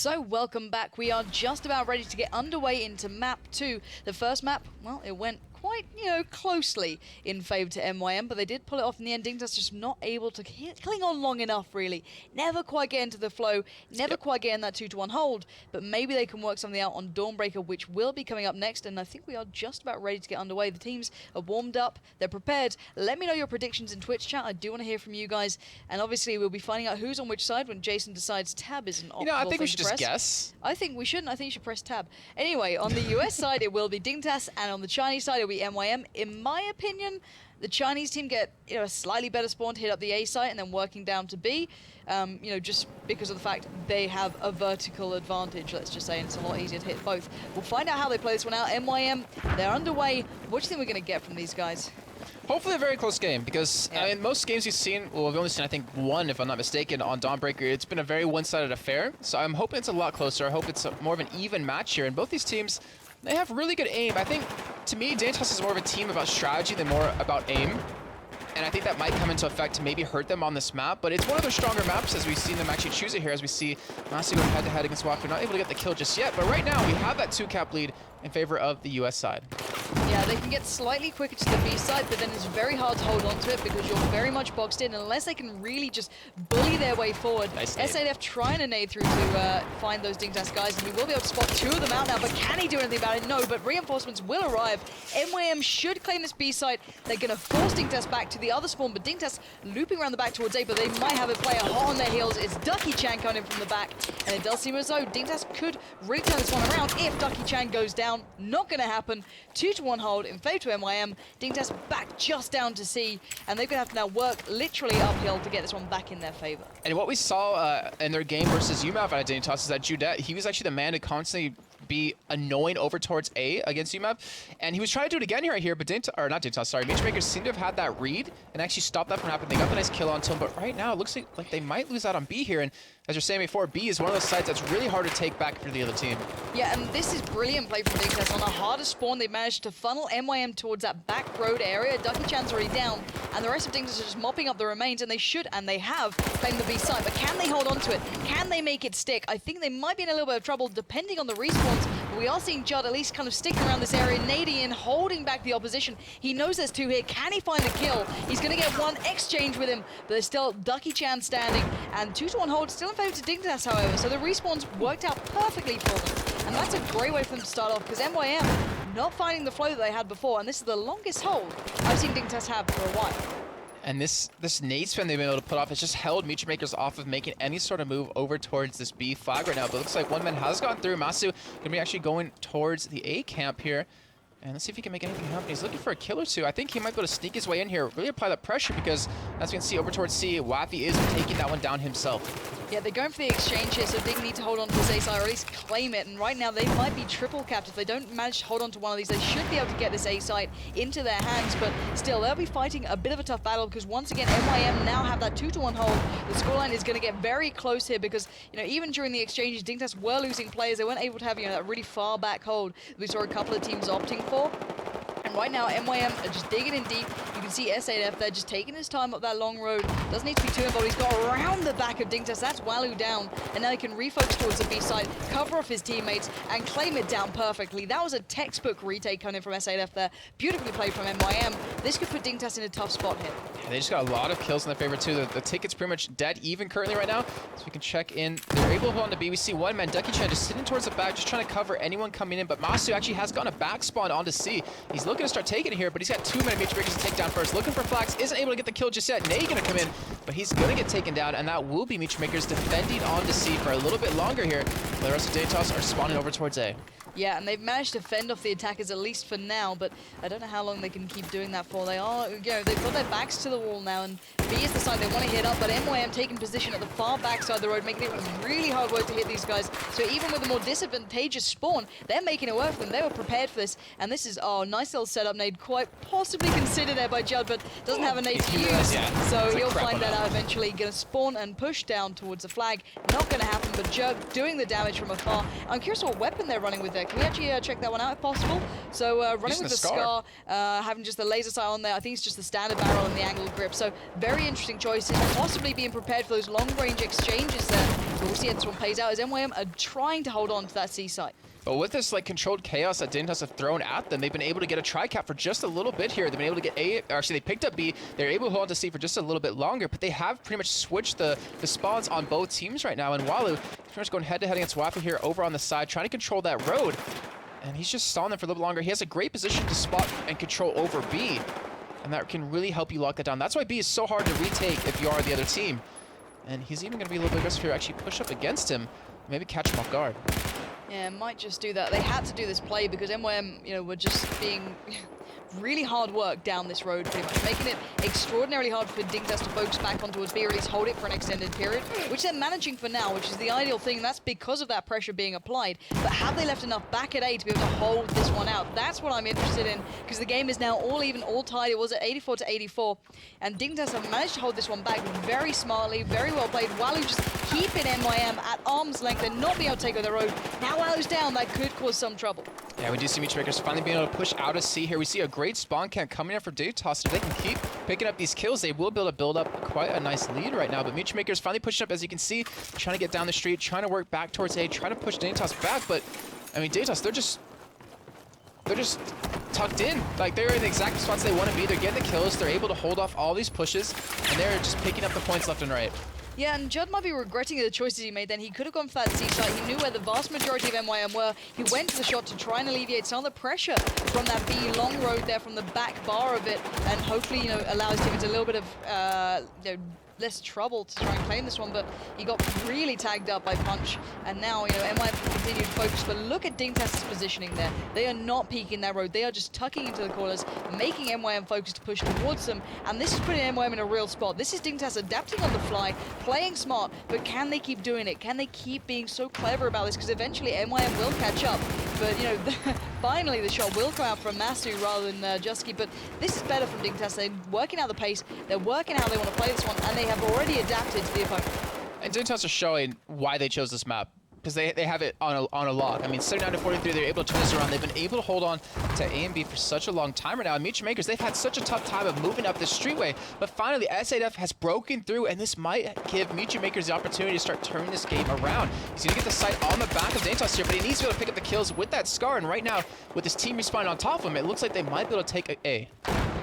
So welcome back. We are just about ready to get underway into map 2. The first map, well, it went quite, closely in favor to MYM, but they did pull it off in the end. Dignitas just not able to cling on long enough, really. Never quite get into the flow, never quite get in that 2-to-1 hold, but maybe they can work something out on Dawnbreaker, which will be coming up next, and I think we are just about ready to get underway. The teams are warmed up, they're prepared. Let me know your predictions in Twitch chat. I do want to hear from you guys, and obviously we'll be finding out who's on which side when Jason decides tab is an optimal I think we should just guess. I think we shouldn't. I think you should press tab. Anyway, on the US side, it will be Dignitas, and on the Chinese side, it will be MYM. In my opinion, the Chinese team get a slightly better spawn to hit up the A site and then working down to B, just because of the fact they have a vertical advantage, let's just say, and it's a lot easier to hit both. We'll find out how they play this one out. MYM, they're underway. What do you think we're going to get from these guys? Hopefully a very close game, because in most games we've seen, well, we've only seen, I think, one, if I'm not mistaken, on Dawnbreaker. It's been a very one-sided affair, so I'm hoping it's a lot closer. I hope it's more of an even match here, and both these teams, they have really good aim. I think, to me, Dignitas is more of a team about strategy than more about aim, and I think that might come into effect to maybe hurt them on this map, but it's one of their stronger maps as we've seen them actually choose it here, as we see Massey going head-to-head against Wafu, not able to get the kill just yet, but right now we have that 2-cap lead in favor of the US side. Yeah, they can get slightly quicker to the B side, but then it's very hard to hold on to it because you're very much boxed in unless they can really just bully their way forward. Nice SADF trying to nade through to find those Dignitas guys, and he will be able to spot 2 of them out now, but can he do anything about it? No, but reinforcements will arrive. MYM should claim this B site. They're going to force Dignitas back to the other spawn, but Dignitas looping around the back towards A, but they might have a player hot on their heels. It's Ducky Chan coming in from the back, and it does seem as though Dignitas could really turn this one around if Ducky Chan goes down. Not going to happen. 2-to-1 hold in favor to MYM. Dignitas back just down to C, and they're going to have to now work literally uphill to get this one back in their favor. And what we saw in their game versus UMAV at Dignitas is that Judette, he was actually the man to constantly be annoying over towards A against UMAV, and he was trying to do it again here, but Matchmakers seem to have had that read and actually stopped that from happening. They got the nice kill onto him, but right now it looks like they might lose out on B here, and as you're saying before, B is one of those sites that's really hard to take back for the other team. Yeah, and this is brilliant play from Dignitas. On a harder spawn, they managed to funnel MYM towards that back road area. Ducky Chan's already down, and the rest of Dignitas are just mopping up the remains, and they should, and they have, claimed the B site. But can they hold on to it? Can they make it stick? I think they might be in a little bit of trouble, depending on the respawns. But we are seeing Judd at least kind of sticking around this area, nading in, holding back the opposition. He knows there's 2 here. Can he find the kill? He's going to get 1 exchange with him, but there's still Ducky Chan standing, and 2-to-1 hold still in favor to Dignitas, however. So the respawns worked out perfectly for them, and that's a great way for them to start off, because MYM not finding the flow that they had before, and this is the longest hold I've seen Dignitas have for a while. And this nade spin they've been able to put off has just held Matchmakers off of making any sort of move over towards this B flag right now. But it looks like one man has gone through. Masu going to be actually going towards the A camp here. And let's see if he can make anything happen. He's looking for a kill or 2. I think he might be able to sneak his way in here, really apply that pressure, because as we can see over towards C, Wafi is taking that one down himself. Yeah, they're going for the exchange here, so Dig need to hold on to this A site, or at least claim it. And right now, they might be triple capped. If they don't manage to hold on to one of these, they should be able to get this A site into their hands. But still, they'll be fighting a bit of a tough battle, because once again, MYM now have that 2-to-1 hold. The scoreline is going to get very close here, because even during the exchanges, Dignitas were losing players. They weren't able to have that really far back hold we saw a couple of teams opting for. And right now, MYM are just digging in deep. You can see SADF there just taking his time up that long road. Doesn't need to be too involved. He's got around the back of Dignitas. That's Walu down. And now he can refocus towards the B side, cover off his teammates, and claim it down perfectly. That was a textbook retake coming in from SADF there. Beautifully played from MYM. This could put Dignitas in a tough spot here. Yeah, they just got a lot of kills in their favor, too. The ticket's pretty much dead even currently right now. So we can check in. They're able to hold on to B. We see one man, Ducky Chan, just sitting towards the back, just trying to cover anyone coming in. But Masu actually has gotten a back spawn onto C. He's looking to start taking it here, but he's got 2 men Matchmakers to take down first. Looking for flags, isn't able to get the kill just yet. Nate gonna come in, but he's gonna get taken down, and that will be Matchmakers defending onto C for a little bit longer here. The rest of Dignitas are spawning over towards A. Yeah, and they've managed to fend off the attackers, at least for now, but I don't know how long they can keep doing that for. They are, they've got their backs to the wall now, and B is the side they want to hit up, but MYM taking position at the far back side of the road, making it really hard work to hit these guys. So even with a more disadvantageous spawn, they're making it work for them. They were prepared for this, and this is, nice little setup nade, quite possibly considered there by Judd, but doesn't have a nade to use, so he'll find that out eventually. Gonna spawn and push down towards the flag. Not gonna happen, but Judd doing the damage from afar. I'm curious what weapon they're running with there. Can we actually check that one out if possible? So running Using with the the Scar, having just the laser sight on there, I think it's just the standard barrel and the angled grip. So very interesting choices, possibly being prepared for those long-range exchanges there. But we'll see how this one plays out as NYM are trying to hold on to that C site. But with this like controlled chaos that Dignitas have thrown at them, they've been able to get a tri-cap for just a little bit here. They've been able to get A, or actually they picked up B. They're able to hold on to C for just a little bit longer, but they have pretty much switched the spawns on both teams right now. And Walu pretty much going head-to-head against Wafu here over on the side, trying to control that road. And he's just stalling them for a little longer. He has a great position to spot and control over B. And that can really help you lock that down. That's why B is so hard to retake if you are the other team. And he's even going to be a little bit aggressive here, actually push up against him, maybe catch him off guard. Yeah, might just do that. They had to do this play because NYM, you know, were just being really hard work down this road, pretty much, making it extraordinarily hard for Dignitas to focus back on towards B, or at least hold it for an extended period, which they're managing for now, which is the ideal thing, and that's because of that pressure being applied. But have they left enough back at A to be able to hold this one out? That's what I'm interested in, because the game is now all even, all tied. It was at 84 to 84, and Dignitas have managed to hold this one back very smartly, very well played. Walu just keeping NYM at arm's length and not being able to take over the road. Now Walu's down, that could cause some trouble. Yeah, we do see Meatmakers finally being able to push out of C here. We see a great spawn camp coming in for Dignitas. If they can keep picking up these kills, they will be able to build up quite a nice lead right now. But Meatmakers finally pushing up, as you can see, trying to get down the street, trying to work back towards A, trying to push Dignitas back. But, I mean, Dignitas, they're just tucked in. Like, they're in the exact spots they want to be. They're getting the kills. They're able to hold off all these pushes, and they're just picking up the points left and right. Yeah, and Judd might be regretting the choices he made then. He could have gone for that C site. He knew where the vast majority of NYM were. He went to the shot to try and alleviate some of the pressure from that B long road there, from the back bar of it, and hopefully, you know, allow his teammates a little bit of, you know, less trouble to try and claim this one, but he got really tagged up by Punch, and now, you know, NYM can continue to focus. But look at Dignitas' positioning there. They are not peeking that road. They are just tucking into the corners, making NYM focus to push towards them, and this is putting NYM in a real spot. This is Dignitas adapting on the fly, playing smart, but can they keep doing it? Can they keep being so clever about this? Because eventually NYM will catch up, but, you know, finally the shot will come out from Masu rather than Jusky, but this is better from Dignitas. They're working out the pace, they're working out how they want to play this one, and they have already adapted to the opponent. And Dignitas are showing why they chose this map, because they have it on a lock. I mean, 79 to 43, they're able to turn this around. They've been able to hold on to A and B for such a long time right now. And Meatmakers, they've had such a tough time of moving up the streetway, but finally SAF has broken through, and this might give Meatmakers the opportunity to start turning this game around. He's gonna get the sight on the back of Dignitas here, but he needs to be able to pick up the kills with that Scar, and right now, with his team respawning on top of him, it looks like they might be able to take A.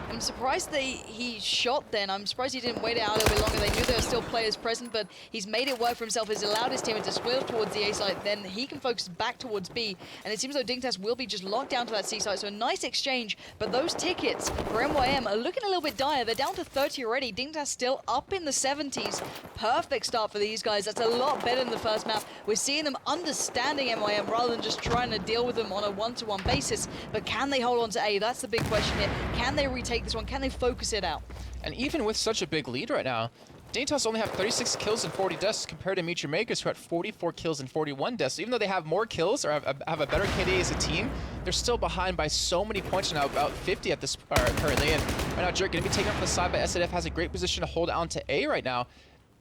I'm surprised he shot then. I'm surprised he didn't wait it out a little bit longer. They knew there were still players present, but he's made it work for himself. He's allowed his team to split towards the A site. Then he can focus back towards B. And it seems though Dignitas will be just locked down to that C site. So a nice exchange, but those tickets for NYM are looking a little bit dire. They're down to 30 already. Dignitas still up in the 70s. Perfect start for these guys. That's a lot better than the first map. We're seeing them understanding NYM rather than just trying to deal with them on a one-to-one basis. But can they hold on to A? That's the big question here. Can they retake this one? Can they focus it out? And even with such a big lead right now, Dignitas only have 36 kills and 40 deaths compared to Meatmakers, who are at 44 kills and 41 deaths. So even though they have more kills or have a better KDA as a team, they're still behind by so many points now, about 50 at this currently. And right now, Jerk going to be taken off the side by SAF, has a great position to hold on to A right now.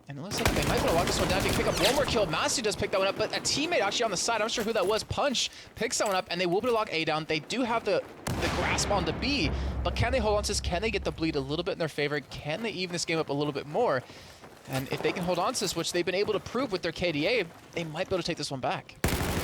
And it looks like they might want to lock this one down. They pick up one more kill. Masu does pick that one up, but a teammate actually on the side, I'm not sure who that was, Punch, picks that one up, and they will be able to lock A down. They do have the grasp on the B, but can they hold on to this? Can they get the bleed a little bit in their favor? Can they even this game up a little bit more? And if they can hold on to this, which they've been able to prove with their KDA, they might be able to take this one back.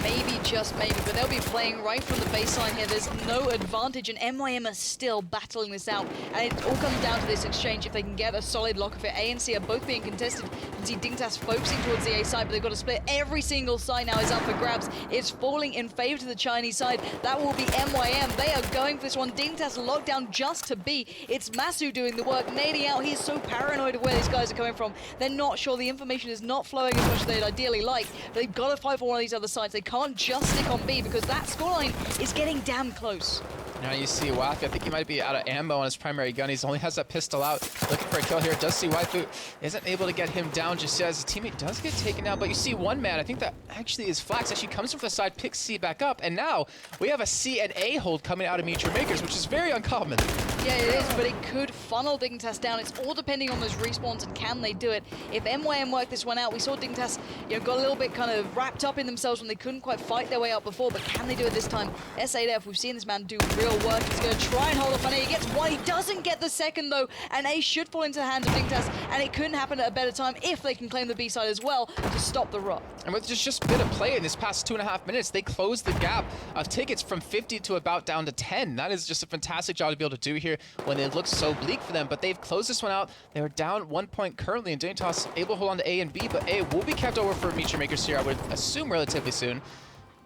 Maybe, just maybe, but they'll be playing right from the baseline here. There's no advantage, and NYM are still battling this out. And it all comes down to this exchange. If they can get a solid lock of it, A and C are both being contested. You can see Dignitas focusing towards the A side, but they've got to split. Every single side now is up for grabs. It's falling in favor to the Chinese side. That will be NYM. They are going for this one. Dignitas locked down just to B. It's Masu doing the work, nading out. He's so paranoid of where these guys are coming from. They're not sure. The information is not flowing as much as they'd ideally like. They've got to fight for one of these other sides. They can't just stick on B because that scoreline is getting damn close. Now you see Waifu, I think he might be out of ammo on his primary gun. He only has that pistol out, looking for a kill here. Does see Waifu isn't able to get him down just yet as his teammate does get taken out. But you see one man, I think that actually is Flax, actually comes from the side, picks C back up. And now we have a C and A hold coming out of Meteor Makers, which is very uncommon. Yeah, it is, but it could funnel Dignitas down. It's all depending on those respawns and can they do it. If MYM work this one out, we saw Dignitas, got a little bit kind of wrapped up in themselves when they couldn't quite fight their way out before, but can they do it this time? S8F, we've seen this man do real work. He's going to try and hold off on A. He gets one, he doesn't get the second though, and A should fall into the hands of Dignitas, and it couldn't happen at a better time if they can claim the B side as well to stop the rot. And with just a bit of play in this past 2.5 minutes, they closed the gap of tickets from 50 to about down to 10. That is just a fantastic job to be able to do here when it looks so bleak for them, but they've closed this one out. They're down 1 point currently, and Dignitas able to hold on to A and B, but A will be kept over for Meteor Makers here, I would assume relatively soon.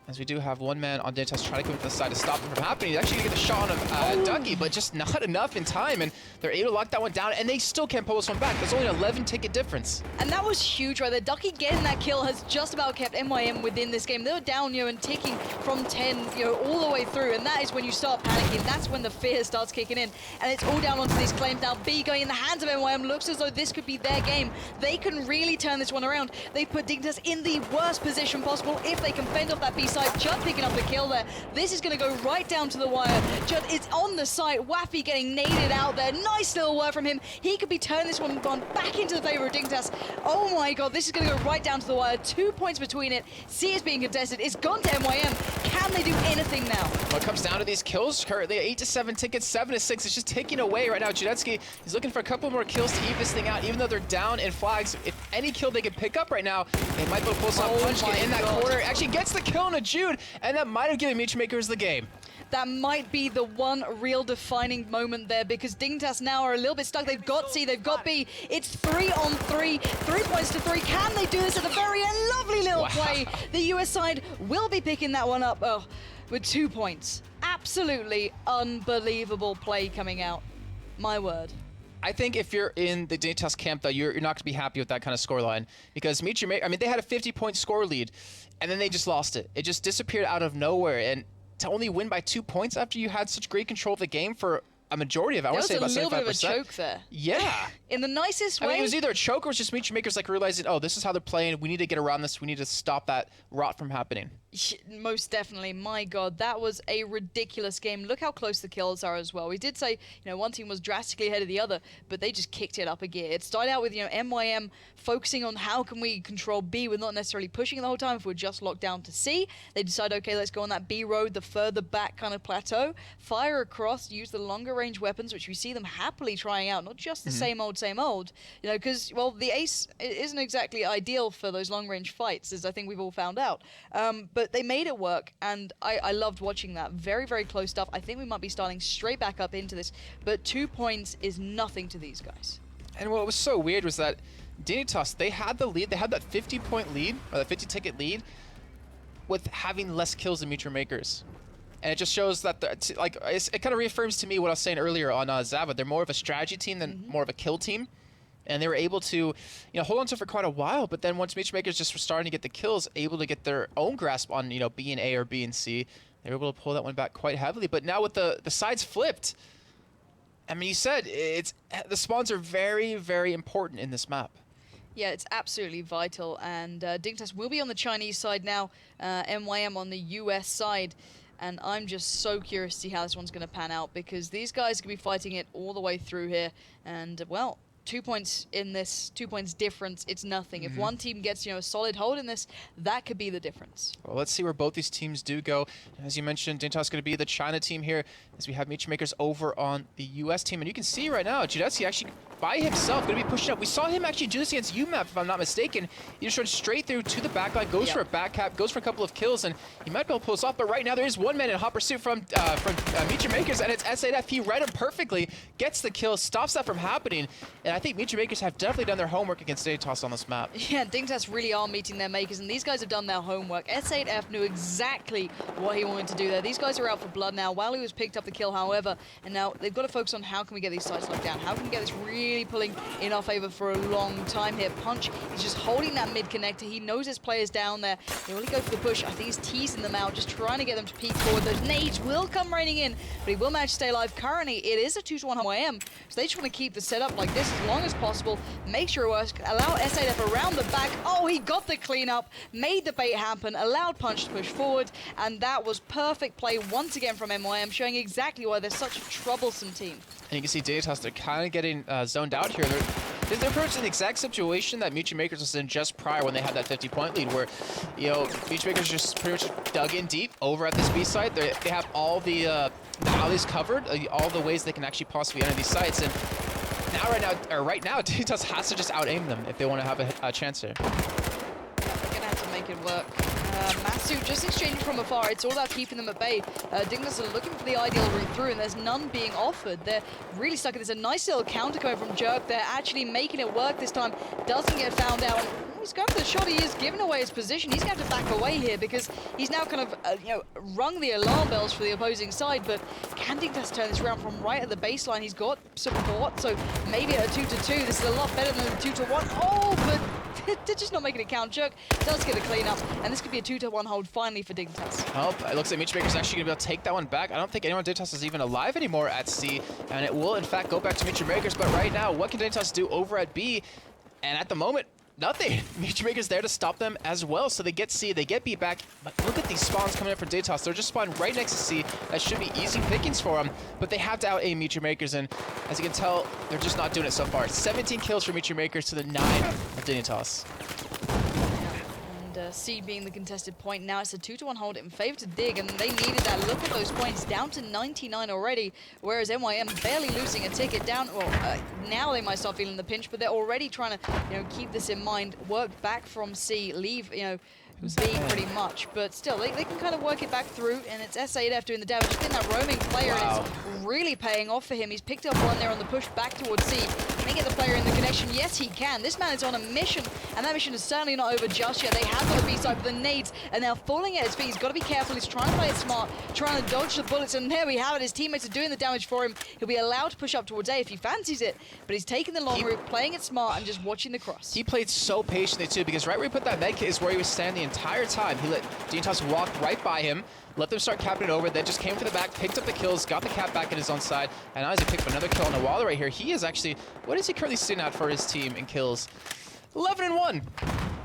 As we do have one man on Dignitas trying to come to the side to stop him from happening. He's actually going to get a shot on Ducky, but just not enough in time, and they're able to lock that one down, and they still can't pull this one back. There's only an 11 ticket difference. And that was huge right there. Ducky getting that kill has just about kept MYM within this game. They were down, and ticking from 10, all the way through, and that is when you start panicking. That's when the fear starts kicking in, and it's all down onto these claims now. B going in the hands of MYM. Looks as though this could be their game. They can really turn this one around. They put Dignitas in the worst position possible if they can fend off that B side. Judd picking up the kill there. This is going to go right down to the wire. Judd is on the site. Waffy getting naded out there. Nice little work from him. He could be turning this one back into the favor of Dignitas. Oh my god, this is going to go right down to the wire. 2 points between it. C is being contested. It's gone to MYM. Can they do anything now? Well, it comes down to these kills currently. 8 to 7 tickets, 7 to 6. It's just taking away right now. Judetsky is looking for a couple more kills to even this thing out, even though they're down in flags. If any kill they can pick up right now, they might be able to pull some punch, get in that corner. Actually gets the kill on a Jude, and that might have given Meteor Makers the game. That might be the one real defining moment there, because Dignitas now are a little bit stuck. They've got C, they've got B. It's 3 on 3, 3 points to 3. Can they do this at the very end? Lovely little play. The US side will be picking that one up with 2 points. Absolutely unbelievable play coming out. My word. I think if you're in the Dignitas camp, though, you're not going to be happy with that kind of scoreline, because Meteor Makers, I mean, they had a 50-point score lead, and then they just lost it. It just disappeared out of nowhere, and to only win by 2 points after you had such great control of the game for a majority of it, I want to say about 75%. There was a little bit of a choke there. Yeah. In the nicest way. I mean, it was either a choke or it was just Meteor Makers realizing, oh, this is how they're playing. We need to get around this. We need to stop that rot from happening. Most definitely. My god, that was a ridiculous game. Look how close the kills are as well. We did say, one team was drastically ahead of the other, but they just kicked it up a gear. It started out with, MYM focusing on how can we control B with not necessarily pushing the whole time if we're just locked down to C. They decide, okay, let's go on that B road, the further back kind of plateau, fire across, use the longer range weapons, which we see them happily trying out, not just the same old, because, well, the ace isn't exactly ideal for those long range fights, as I think we've all found out. But they made it work, and I loved watching that. Very, very close stuff. I think we might be starting straight back up into this, but 2 points is nothing to these guys. And what was so weird was that Dignitas, they had the lead, they had that 50-point lead, or the 50-ticket lead, with having less kills than Meteor Makers. And it just shows that, it kind of reaffirms to me what I was saying earlier on Zava. They're more of a strategy team than more of a kill team. And they were able to, hold on to it for quite a while. But then once Meteor Makers just were starting to get the kills, able to get their own grasp on, B and A or B and C, they were able to pull that one back quite heavily. But now with the sides flipped, I mean, you said the spawns are very, very important in this map. Yeah, it's absolutely vital. And Dignitas will be on the Chinese side now, MYM on the US side. And I'm just so curious to see how this one's going to pan out, because these guys could be fighting it all the way through here. And, well, 2 points in this, 2 points difference, it's nothing. If one team gets, a solid hold in this, that could be the difference. Well, let's see where both these teams do go. As you mentioned, Dignitas is going to be the China team here, as we have Meteor Makers over on the US team. And you can see right now, Judetsky actually, by himself, going to be pushing up. We saw him actually do this against UMAP, if I'm not mistaken. He just runs straight through to the backline, goes for a back cap, goes for a couple of kills, and he might be able to pull this off. But right now, there is one man in hot pursuit from Meteor Makers, and it's S8F. He read him perfectly, gets the kill, stops that from happening. And I think Mutual Makers have definitely done their homework against Dignitas on this map. Yeah, Dignitas really are meeting their makers, and these guys have done their homework. S8F knew exactly what he wanted to do there. These guys are out for blood now. Wally was picked up the kill, however, and now they've got to focus on how can we get these sites locked down? How can we get this really pulling in our favor for a long time here? Punch is just holding that mid connector. He knows his players down there. They really go for the push. I think he's teasing them out, just trying to get them to peek forward. Those nades will come raining in, but he will manage to stay alive. Currently, it is a 2-1 YM, so they just want to keep the setup like this as long as possible. Make sure it works. Allow S8F around the back. Oh, he got the cleanup, made the bait happen, allowed Punch to push forward, and that was perfect play once again from MYM, showing exactly why they're such a troublesome team. And you can see Dignitas, they're kind of getting zoned out here. They're approaching the exact situation that Mutual Makers was in just prior when they had that 50-point lead, where, you know, Mutual Makers just pretty much dug in deep over at this B site. They have all the alleys covered, all the ways they can actually possibly enter these sites, and right now, Dignitas has to just out-aim them if they want to have a chance here. They're gonna have to make it work. Masu just exchanging from afar. It's all about keeping them at bay. Dignitas are looking for the ideal route through, and there's none being offered. They're really stuck. There's a nice little counter coming from Jerk. They're actually making it work this time. Doesn't get found out. He's going for the shot. He is giving away his position. He's going to have to back away here because he's now kind of, rung the alarm bells for the opposing side. But can Dignitas turn this around from right at the baseline? He's got support, so maybe at a 2-2. This is a lot better than a 2-1. Oh, but they're just not making it count. Jerk does get a cleanup, and this could be a 2-1 hold finally for Dignitas. Well, it looks like Mutual Makers actually going to be able to take that one back. I don't think anyone on Dignitas is even alive anymore at C, and it will, in fact, go back to Mutual Makers. But right now, what can Dignitas do over at B? And at the moment, nothing. Mutual Makers there to stop them as well. So they get C, they get B back. But look at these spawns coming in for Dignitas. They're just spawned right next to C. That should be easy pickings for them. But they have to out-aim Mutual Makers. And as you can tell, they're just not doing it so far. 17 kills for Mutual Makers to the 9 of Dignitas. C being the contested point. Now it's a 2-1 hold in favor to Dig, and they needed that. Look at those points, down to 99 already, whereas MYM barely losing a ticket down. Well, now they might start feeling the pinch, but they're already trying to, keep this in mind. Work back from C, leave, B pretty much, but still, they can kind of work it back through, and it's S8F doing the damage. It's been that roaming player, and it's really paying off for him. He's picked up one there on the push back towards C. Can he get the player in the connection? Yes, he can. This man is on a mission, and that mission is certainly not over just yet. They have got a B side, but the nades are now falling at his feet. He's got to be careful. He's trying to play it smart, trying to dodge the bullets, and there we have it. His teammates are doing the damage for him. He'll be allowed to push up towards A if he fancies it, but he's taking the long route, playing it smart, and just watching the cross. He played so patiently, too, because right where he put that medkit is where he was standing the entire time. He let Dignitas walk right by him, let them start capping it over, then just came to the back, picked up the kills, got the cap back in his own side, and now he's picked up another kill on the wall right here. He is actually, what is he currently sitting at for his team in kills? 11-1.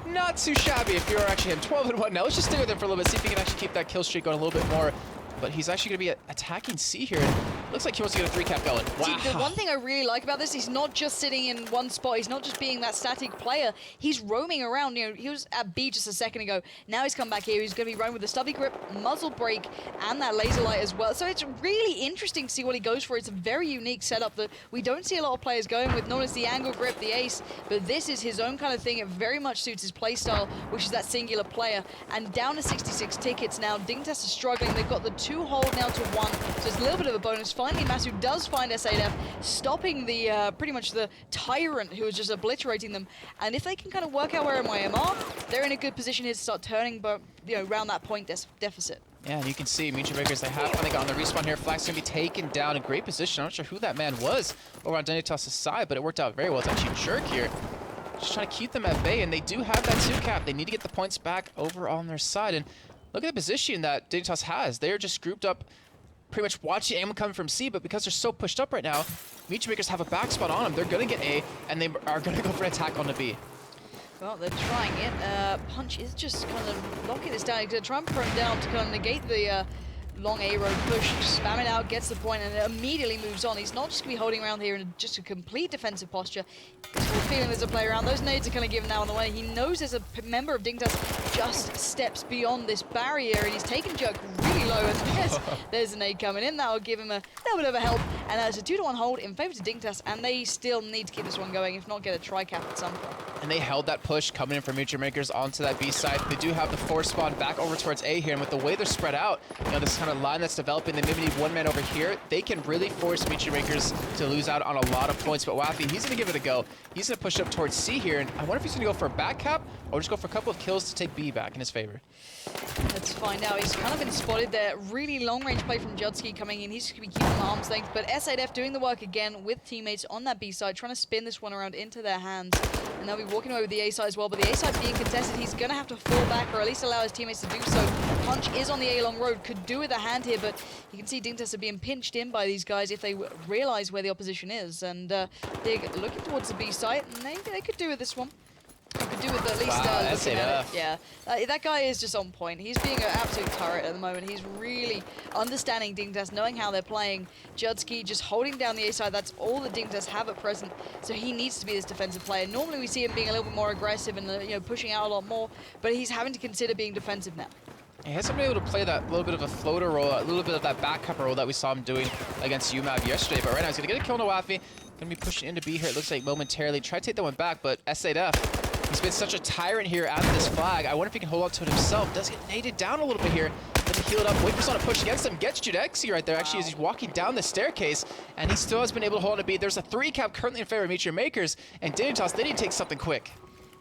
Not too shabby if you're actually him. 12-1. Now let's just stay with him for a little bit, see if he can actually keep that kill streak going a little bit more. But he's actually going to be attacking C here. Looks like he wants to get a 3-cap going. Wow. See, the one thing I really like about this, he's not just sitting in one spot. He's not just being that static player. He's roaming around. He was at B just a second ago. Now he's come back here. He's going to be running with the stubby grip, muzzle brake, and that laser light as well. So it's really interesting to see what he goes for. It's a very unique setup that we don't see a lot of players going with. Not only the angle grip, the ace, but this is his own kind of thing. It very much suits his playstyle, which is that singular player. And down to 66 tickets now. Dignitas is struggling. They've got the 2 hold now to 1, so it's a little bit of a bonus. Finally, Masu does find S8F, stopping the pretty much the tyrant who was just obliterating them. And if they can kind of work out where MYM are, they're in a good position here to start turning, around that point deficit. Yeah, and you can see Mutual Makers, they have finally got on the respawn here. Flag's going to be taken down in great position. I'm not sure who that man was over on Dignitas' side, but it worked out very well. It's actually Jerk here, just trying to keep them at bay, and they do have that 2-cap. They need to get the points back over on their side, and look at the position that Dignitas has. They're just grouped up, pretty much watching ammo coming from C, but because they're so pushed up right now, Mutual Makers have a back spot on them. They're going to get A, and they are going to go for an attack on the B. Well, they're trying it. Punch is just kind of locking this down. He's going to try and throw him down to kind of negate the long A-road push, spam it out, gets the point, and immediately moves on. He's not just going to be holding around here in just a complete defensive posture. He's got a feeling there's a play around. Those nades are kind of given now on the way. He knows there's a member of Dignitas just steps beyond this barrier, and he's taken Jerk really low, and there's an A coming in. That'll give him a little bit of a help. And there's a 2-1 hold in favor to Dignitas, and they still need to keep this one going, if not get a tri-cap at some point. And they held that push coming in from Mutual Makers onto that B side. They do have the force spawn back over towards A here, and with the way they're spread out, you know, this kind of line that's developing, they maybe need one man over here. They can really force Mutual Makers to lose out on a lot of points. But Waffy, he's going to give it a go. He's going to push up towards C here, and I wonder if he's going to go for a back cap or just go for a couple of kills to take B back in his favor. Let's find out. He's kind of been spotted there. Really long-range play from Judsky coming in. He's going to be keeping the arm's length, but S8F doing the work again with teammates on that B side, trying to spin this one around into their hands. And they'll be walking away with the A side as well, but the A side being contested, he's going to have to fall back or at least allow his teammates to do so. Punch is on the A long road, could do with a hand here, but you can see Dignitas are being pinched in by these guys if they realize where the opposition is. And they're looking towards the B side, and they could do with this one. Could do with at least looking at it. Yeah, that guy is just on point. He's being an absolute turret at the moment. He's really understanding Dignitas, knowing how they're playing. Judsky just holding down the A side. That's all that Dignitas have at present. So he needs to be this defensive player. Normally we see him being a little bit more aggressive and pushing out a lot more, but he's having to consider being defensive now. He hasn't been able to play that little bit of a floater role, a little bit of that back cover role that we saw him doing against UMAV yesterday. But right now he's going to get a kill on Waffy. Going to be pushing into B here, it looks like momentarily. Try to take that one back, but S8F, he's been such a tyrant here after this flag. I wonder if he can hold on to it himself. Does get naded down a little bit here. Doesn't heal it up. Wait for someone to push against him. Gets Judexy right there, actually, as he's walking down the staircase. And he still has been able to hold on to B. There's a 3-cap currently in favor of Mutual Makers. And Dignitas, they need to take something quick.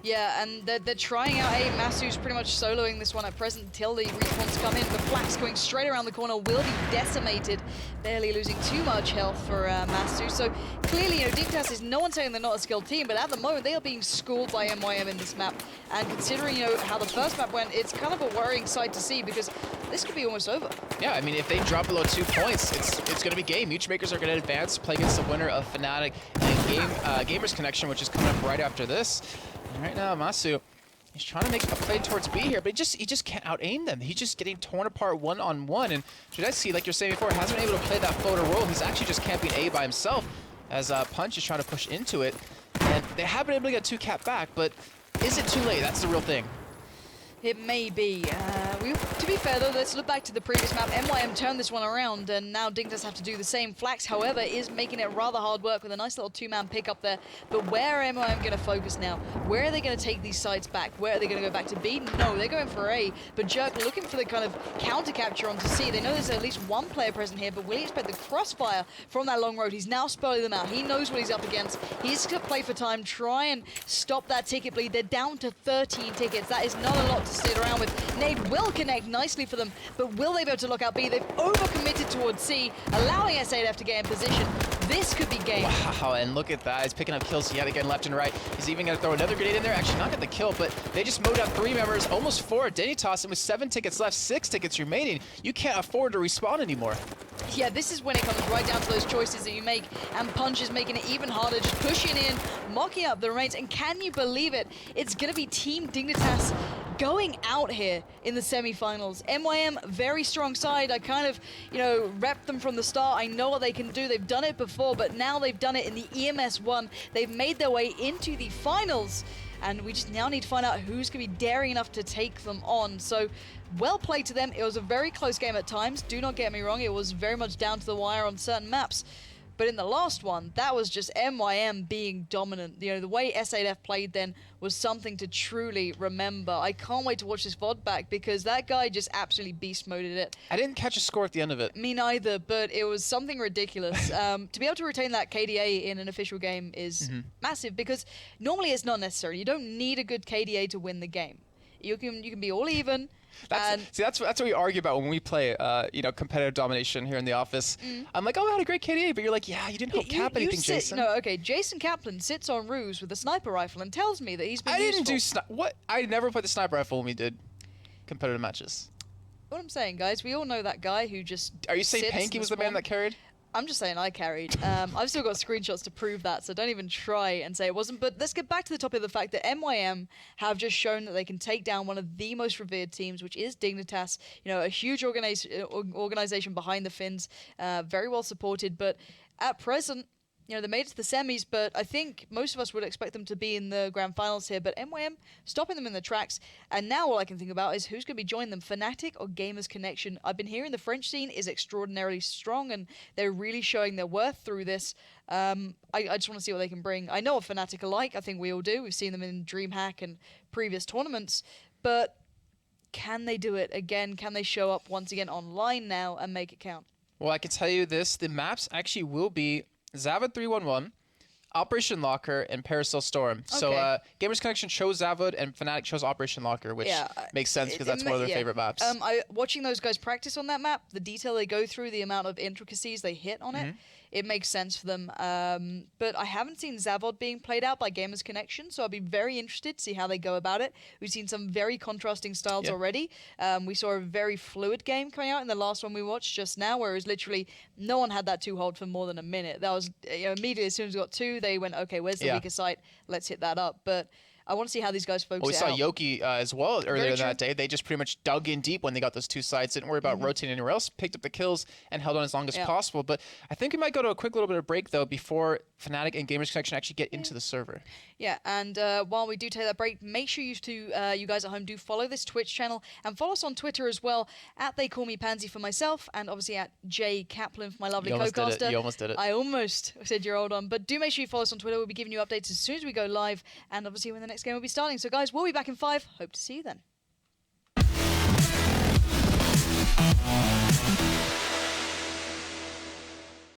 Yeah, and they're trying out A. Masu's pretty much soloing this one at present until the respawns come in. The Flax going straight around the corner will be decimated, barely losing too much health for Masu. So clearly, Dignitas is no one saying they're not a skilled team, but at the moment they are being schooled by MYM in this map. And considering how the first map went, it's kind of a worrying sight to see because this could be almost over. Yeah, I mean, if they drop below 2 points, it's going to be game. Mutual Makers are going to advance, play against the winner of Fnatic and Gamers Connection, which is coming up right after this. And right now, Masu, he's trying to make a play towards B here, but he just can't out-aim them. He's just getting torn apart one-on-one. And Judexy, like you're saying before, hasn't been able to play that floater role. He's actually just camping A by himself as Punch is trying to push into it. And they have been able to get 2-cap back, but is it too late? That's the real thing. It may be. To be fair, though, let's look back to the previous map. MYM turned this one around, and now Dignitas have to do the same. Flax, however, is making it rather hard work with a nice little 2-man pick up there. But where are MYM going to focus now? Where are they going to take these sides back? Where are they going to go back to B? No, they're going for A. But Jerk looking for the kind of counter capture onto C. They know there's at least one player present here, but will he expect the crossfire from that long road? He's now spelling them out. He knows what he's up against. He's going to play for time, try and stop that ticket bleed. They're down to 13 tickets. That is not a lot to sit around with. Nade will connect nicely for them, but will they be able to lock out B? They've overcommitted towards C, allowing S8F to get in position. This could be game. Wow, and look at that. He's picking up kills yet again left and right. He's even going to throw another grenade in there. Actually, not get the kill, but they just mowed out 3 members, almost 4. Dignitas, and with 7 tickets left, 6 tickets remaining, you can't afford to respawn anymore. Yeah, this is when it comes right down to those choices that you make, and Punch is making it even harder, just pushing in, mocking up the remains, and can you believe it? It's going to be Team Dignitas going out here in the semi-finals. MYM, very strong side. I kind of, repped them from the start. I know what they can do. They've done it before, but now they've done it in the EMS 1. They've made their way into the finals, and we just now need to find out who's going to be daring enough to take them on. So, well played to them. It was a very close game at times. Do not get me wrong. It was very much down to the wire on certain maps. But in the last one, that was just MYM being dominant. The way S8F played then was something to truly remember. I can't wait to watch this VOD back because that guy just absolutely beast moded it. I didn't catch a score at the end of it. Me neither, but it was something ridiculous. To be able to retain that KDA in an official game is massive because normally it's not necessary. You don't need a good KDA to win the game. You can be all even. That's what we argue about when we play, competitive domination here in the office. I'm like, oh, I had a great KDA, but you're like, yeah, you didn't help cap anything, Jason. No, okay, Jason Kaplan sits on Ruse with a sniper rifle and tells me that he's been I didn't do what? I never played the sniper rifle when we did competitive matches. What I'm saying, guys, we all know that guy who just Are you saying Panky was the man that carried? I'm just saying I carried. I've still got screenshots to prove that, so don't even try and say it wasn't. But let's get back to the topic of the fact that MYM have just shown that they can take down one of the most revered teams, which is Dignitas. A huge organization behind the Finns, very well supported. But at present, You know, they made it to the semis, but I think most of us would expect them to be in the grand finals here. But MYM stopping them in the tracks. And now all I can think about is who's going to be joining them, Fnatic or Gamers Connection. I've been hearing the French scene is extraordinarily strong, and they're really showing their worth through this. I just want to see what they can bring. I know what Fnatic are like. I think we all do. We've seen them in DreamHack and previous tournaments. But can they do it again? Can they show up once again online now and make it count? Well, I can tell you this. The maps actually will be Zavod 311, Operation Locker, and Parasail Storm. Okay. So Gamers Connection chose Zavod, and Fnatic chose Operation Locker, which makes sense because that's one of their favorite maps. Watching those guys practice on that map, the detail they go through, the amount of intricacies they hit on it, it makes sense for them. But I haven't seen Zavod being played out by Gamers Connection, so I'll be very interested to see how they go about it. We've seen some very contrasting styles already. We saw a very fluid game coming out in the last one we watched just now, where it was literally no one had that 2 hold for more than a minute. That was immediately as soon as we got 2, they went, okay, where's the weaker site? Let's hit that up. But I want to see how these guys focus we saw Yoki as well earlier that day. They just pretty much dug in deep when they got those 2 sites, didn't worry about rotating anywhere else, picked up the kills, and held on as long as possible. But I think we might go to a quick little bit of break, though, before Fnatic and Gamers Connection actually get into the server. Yeah, and while we do take that break, make sure you guys at home do follow this Twitch channel and follow us on Twitter as well, at They Call Me Pansy for myself, and obviously at Jay Kaplan for my lovely co-caster. You almost did it. I almost said you're old on, but do make sure you follow us on Twitter. We'll be giving you updates as soon as we go live, and obviously when the next game will be starting. So guys, we'll be back in 5. Hope to see you then.